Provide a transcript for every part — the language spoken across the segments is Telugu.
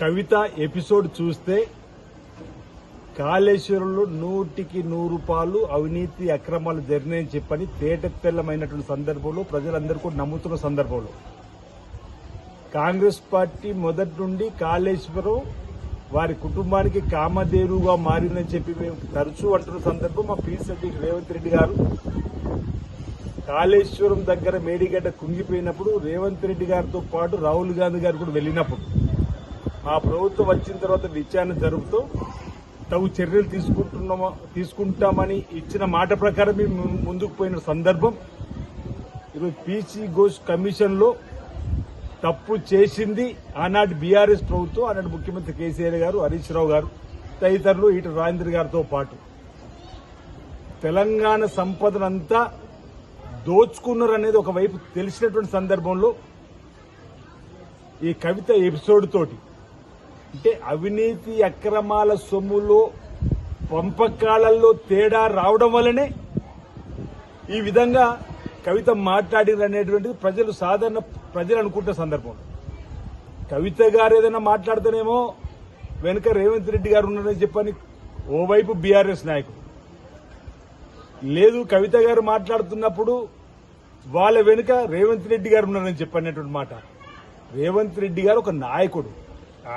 కవిత ఎపిసోడ్ చూస్తే కాళేశ్వరంలో 100% అవినీతి అక్రమాలు జరినాయని చెప్పని తేటతెల్లమైనటువంటి సందర్భంలో ప్రజలందరూ కూడా నమ్ముతున్న సందర్భంలో కాంగ్రెస్ పార్టీ మొదటి నుండి కాళేశ్వరం వారి కుటుంబానికి కామధేనుగా మారిందని చెప్పి మేము తరచూ అంటున్న సందర్భం మా పీసీ అధ్యక్షుడు రేవంత్ రెడ్డి గారు కాళేశ్వరం దగ్గర మేడిగడ్డ కుంగిపోయినప్పుడు రేవంత్ రెడ్డి గారితో పాటు రాహుల్ గాంధీ గారు కూడా వెళ్ళినప్పుడు ఆ ప్రభుత్వం వచ్చిన తర్వాత విచారణ జరుపుతూ తగు చర్యలు తీసుకుంటామని ఇచ్చిన మాట ప్రకారం మేము ముందుకు పోయిన సందర్భం ఈరోజు పీసీ ఘోష్ కమిషన్ లో తప్పు చేసింది ఆనాటి బీఆర్ఎస్ ప్రభుత్వం, ఆనాటి ముఖ్యమంత్రి కేసీఆర్ గారు, హరీష్ రావు గారు తదితరులు ఈట రాజేంద్ర గారితో పాటు తెలంగాణ సంపదనంతా దోచుకున్నారు అనేది ఒకవైపు తెలిసినటువంటి సందర్భంలో ఈ కవిత ఎపిసోడ్ తోటి అంటే అవినీతి అక్రమాల సొమ్ములో పంపకాలలో తేడా రావడం వల్లనే ఈ విధంగా కవిత మాట్లాడినటువంటిది ప్రజలు సాధారణ ప్రజలు అనుకుంటున్న సందర్భంలో కవిత గారు ఏదైనా మాట్లాడితేనేమో వెనుక రేవంత్ రెడ్డి గారు ఉన్నారని చెప్పని ఓవైపు బీఆర్ఎస్ నాయకుడు, లేదు కవిత గారు మాట్లాడుతున్నప్పుడు వాళ్ళ వెనుక రేవంత్ రెడ్డి గారు ఉన్నారని చెప్పినటువంటి మాట. రేవంత్ రెడ్డి గారు ఒక నాయకుడు,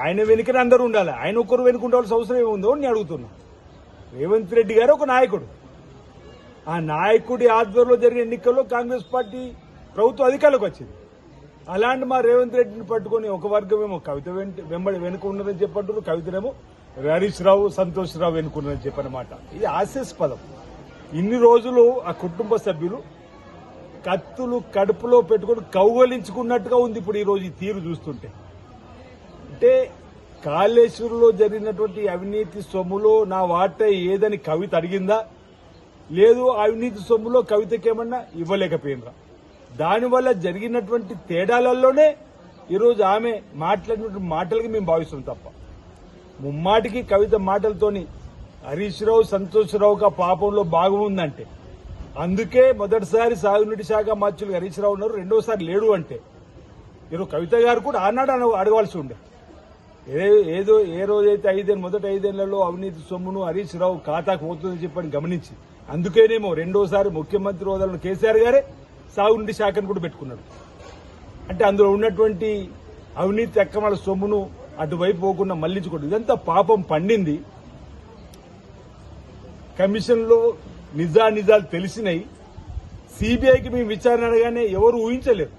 ఆయన వెనుకనే అందరూ ఉండాలి, ఆయన ఒక్కరు వెనుక ఉండాల్సిన అవసరం ఏముందో అని అడుగుతున్నా. రేవంత్ రెడ్డి గారు ఒక నాయకుడు, ఆ నాయకుడి ఆధ్వర్యంలో జరిగిన ఎన్నికల్లో కాంగ్రెస్ పార్టీ ప్రభుత్వం అధికారంలోకి వచ్చింది. అలాంటి మా రేవంత్ రెడ్డిని పట్టుకుని ఒక వర్గమేమో కవిత వెనుక ఉన్నదని చెప్పంటారు, కవితనేమో హరీష్ రావు, సంతోష్ రావు వెనుకున్నారని చెప్పనమాట. ఇది హాస్యాస్పదం. ఇన్ని రోజులు ఆ కుటుంబ సభ్యులు కత్తులు కడుపులో పెట్టుకుని కౌగలించుకున్నట్టుగా ఉంది ఇప్పుడు ఈ రోజు ఈ తీరు చూస్తుంటే. అంటే కాళేశ్వరంలో జరిగినటువంటి అవినీతి సొమ్ములో నా వాటా ఏదని కవిత అడిగిందా, లేదు అవినీతి సొమ్ములో కవితకేమన్నా ఇవ్వలేకపోయినరా? దానివల్ల జరిగినటువంటి తేడాలలోనే ఈరోజు ఆమె మాట్లాడినటువంటి మాటలకి మేము భావిస్తున్నాం తప్ప ముమ్మాటికి కవిత మాటలతోని హరీష్ రావు, సంతోష్ రావుగా పాపంలో భాగం ఉందంటే, అందుకే మొదటిసారి సాగునీటి శాఖ మంత్రులు హరీష్ రావు ఉన్నారు, రెండోసారి లేడు అంటే ఈరోజు కవిత గారు కూడా ఆనాడు అడగాల్సి ఉండే. ఏదో ఏ రోజైతే మొదటి 5 ఏళ్లలో అవినీతి సొమ్మును హరీష్ రావు ఖాతాకు పోతుందని చెప్పని గమనించి అందుకేనేమో రెండోసారి ముఖ్యమంత్రి హోదాలో కేసీఆర్ గారే సాగునీటి శాఖను కూడా పెట్టుకున్నాడు. అంటే అందులో ఉన్నటువంటి అవినీతి అక్రమాల సొమ్మును అటువైపు పోకుండా మళ్లించుకోండి. ఇదంతా పాపం పండింది. కమిషన్ లో నిజాలు తెలిసినాయి. సిబిఐకి మేము విచారణ అనగానే ఎవరు ఊహించలేరు.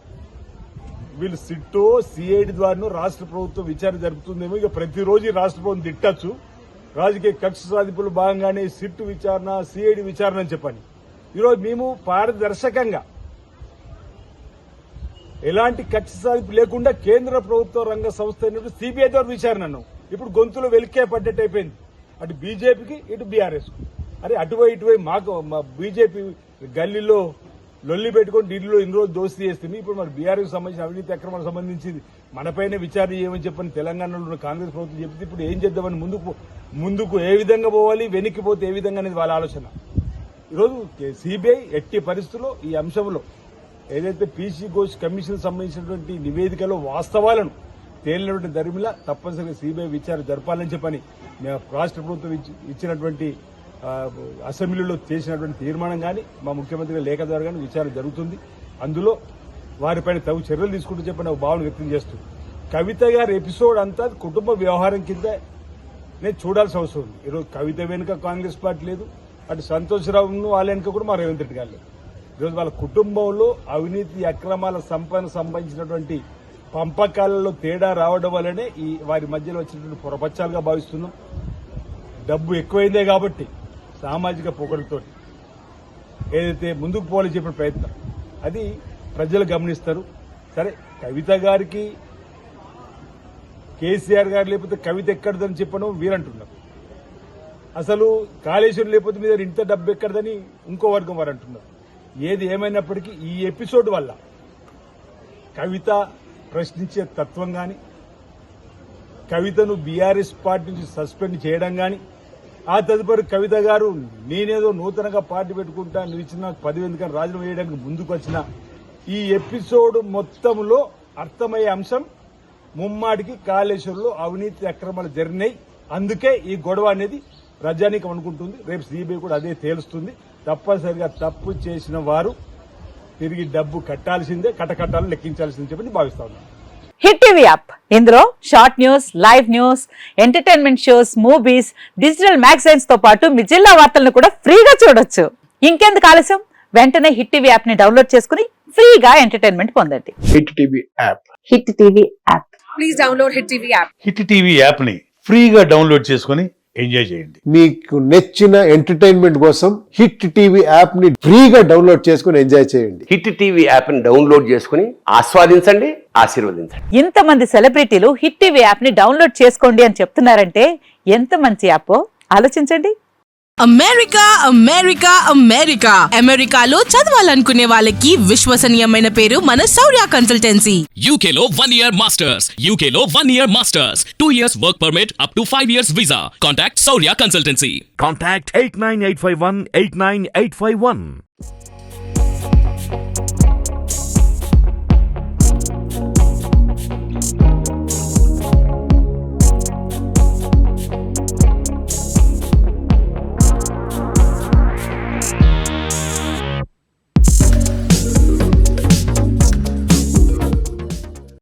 వీళ్ళు సిట్టో సిఐడి ద్వారానో రాష్ట్ర ప్రభుత్వం విచారణ జరుపుతుందేమో. ఇక ప్రతిరోజు రాష్ట్ర ప్రభుత్వం తిట్టచ్చు, రాజకీయ కక్ష సాధింపులు భాగంగానే సిట్టు విచారణ, సిఐడి విచారణ అని చెప్పని. ఈరోజు మేము పారదర్శకంగా ఎలాంటి కక్ష సాధింపు లేకుండా కేంద్ర ప్రభుత్వ రంగ సంస్థ అయినప్పుడు సిబిఐ ద్వారా విచారణ అన్నాం. ఇప్పుడు గొంతులో వెలికే పడ్డట్టు అయిపోయింది, అటు బీజేపీకి ఇటు బీఆర్ఎస్. అరే అటువై మాకు బీజేపీ గల్లీలో లొల్లి పెట్టుకుని ఢిల్లీలో ఇన్ని రోజులు దోస్తీ చేస్తుంది. ఇప్పుడు మరి బీఆర్ఎస్ సంబంధించిన అవినీతి అక్రమాలకు సంబంధించింది మనపైనే విచారణ చేయమని చెప్పని తెలంగాణలో ఉన్న కాంగ్రెస్ ప్రభుత్వం చెప్తే ఇప్పుడు ఏం చేద్దామని ముందుకు ఏ విధంగా పోవాలి, వెనక్కిపోతే ఏ విధంగా అనేది వాళ్ళ ఆలోచన. ఈరోజు సిబిఐ ఎట్టి పరిస్థితుల్లో ఈ అంశంలో ఏదైతే పీసీ ఘోష్ కమిషన్ సంబంధించినటువంటి నివేదికలో వాస్తవాలను తేలినటువంటి ధర్మిలా తప్పనిసరిగా సిబిఐ విచారణ జరపాలని చెప్పని మేము రాష్ట్ర ప్రభుత్వం ఇచ్చినటువంటి అసెంబ్లీలో చేసినటువంటి తీర్మానం కానీ మా ముఖ్యమంత్రి లేఖ ద్వారా కానీ విచారణ జరుగుతుంది. అందులో వారిపైన తగు చర్యలు తీసుకుంటూ చెప్పిన భావన వ్యక్తం చేస్తూ కవిత గారి ఎపిసోడ్ అంతా కుటుంబ వ్యవహారం కింద నేను చూడాల్సిన అవసరం ఉంది. ఈరోజు కవిత వెనుక కాంగ్రెస్ పార్టీ లేదు, అటు సంతోషరావును వాళ్ళ వెనుక కూడా మా రేవంత్ రెడ్డి గారు లేదు. ఈరోజు వాళ్ళ కుటుంబంలో అవినీతి అక్రమాల సంపదను సంబంధించినటువంటి పంపకాలలో తేడా రావడం వల్లనే ఈ వారి మధ్యలో వచ్చినటువంటి పొరపచ్చాలుగా భావిస్తున్నాం. డబ్బు ఎక్కువైందే కాబట్టి సామాజిక పొగడుతో ఏదైతే ముందుకు పోవాలని చెప్పిన ప్రయత్నం అది ప్రజలు గమనిస్తారు. సరే కవిత గారికి కేసీఆర్ గారు లేకపోతే కవిత ఎక్కడదని చెప్పడం వీరంటున్నారు. అసలు కాళేశ్వరం లేకపోతే మీద ఇంత డబ్బు ఎక్కడదని ఇంకో వర్గం వారు అంటున్నారు. ఏది ఏమైనప్పటికీ ఈ ఎపిసోడ్ వల్ల కవిత ప్రశ్నించే తత్వం గాని, కవితను బీఆర్ఎస్ పార్టీ నుంచి సస్పెండ్ చేయడం గాని, ఆ తదుపరి కవిత గారు నేనేదో నూతనంగా పార్టీ పెట్టుకుంటా, నువ్వు ఇచ్చిన నాకు 10 ఎందుకని రాజీనామా చేయడానికి ముందుకు వచ్చిన ఈ ఎపిసోడ్ మొత్తంలో అర్థమయ్యే అంశం ముమ్మాడికి కాళేశ్వరంలో అవినీతి అక్రమాలు జరిగినాయి. అందుకే ఈ గొడవ అనేది ప్రజానీకం అనుకుంటుంది. రేపు సిబిఐ కూడా అదే తేలుస్తుంది. తప్పనిసరిగా తప్పు చేసిన వారు తిరిగి డబ్బు కట్టాల్సిందే, కట్టకట్టాలని లెక్కించాల్సిందే చెప్పి భావిస్తా ఉన్నాను. హిట్ టీవీ యాప్, ఇందులో short news, live news, entertainment shows, movies, digital magazines తో పాటు మీ జిల్లా వార్తలను కూడా ఫ్రీగా చూడొచ్చు. ఇంకెందుకు ఆలస్యం, వెంటనే హిట్ టీవీ యాప్ ని డౌన్లోడ్ చేసుకుని ఫ్రీగా ఎంటర్టైన్మెంట్ పొందండి. Hit TV app. Hit TV app. Please download Hit TV app. Hit TV app ని ఫ్రీగా డౌన్లోడ్ చేసుకుని ఎంజాయ్ చేయండి. మీకు నచ్చిన ఎంటర్టైన్మెంట్ కోసం హిట్ టీవీ యాప్ ని ఫ్రీగా డౌన్లోడ్ చేసుకుని ఎంజాయ్ చేయండి. హిట్ టీవీ యాప్ ని డౌన్లోడ్ చేసుకుని ఆస్వాదించండి, ఆశీర్వదించండి. ఇంతమంది సెలబ్రిటీలు హిట్ టీవీ యాప్ ని డౌన్లోడ్ చేసుకోండి అని చెప్తున్నారంటే ఎంత మంచి యాప్ ఆలోచించండి. అమెరికా అమెరికా అమెరికా అమెరికాలో చదవాలనుకునే వాళ్ళకి విశ్వసనీయమైన పేరు మన శౌర్య కన్సల్టెన్సీ. UK లో 1 year masters. UK లో 1 year masters. 2 years work permit up to 5 years visa. Contact Saurya Consultancy. Contact 89851 89851.